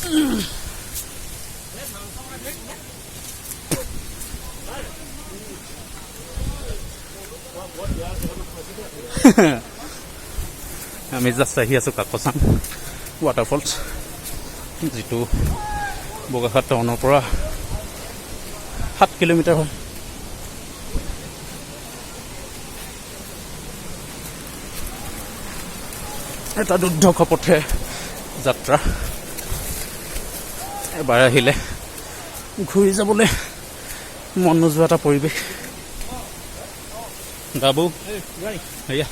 আমি জাষ্ট আহি আছোঁ কাকচাং ৱাটাৰফলছ, যিটো বগাঘাট টাউনৰ পৰা 7 কিলোমিটাৰ হয়। এটা দুৰ্ধৰ্ষ পথে যাত্ৰা। এবাৰ আহিলে ঘূৰি যাবলৈ মন নোযোৱা এটা পৰিৱেশ। বাবু এয়া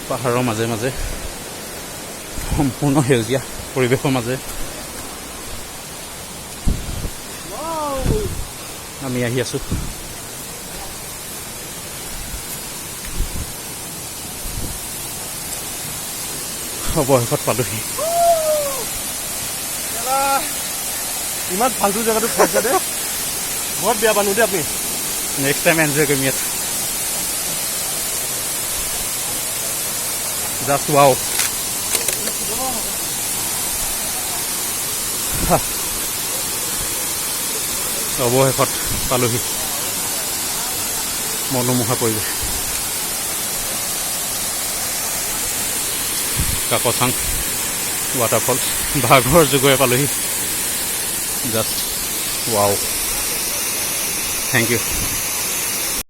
পাহাৰৰ মাজে মাজে সম্পূৰ্ণ সেউজীয়া পৰিৱেশৰ মাজে আমি আহি আছোঁ। অৱশেষত পালোহি। ইমান ফাল্টু জেগাটো খুৱাইছে দে, বহুত বেয়া পালোঁ দেই আপুনি। নেক্সট টাইম এনজয় কৰিম ইয়াত। Just wow. অৱশেষত পালোহি মনোমোহা পৰিৱেশ। কাকচাং ৱাটাৰফল বাঘৰ যুগৰে পালোহি। Just wow, thank U.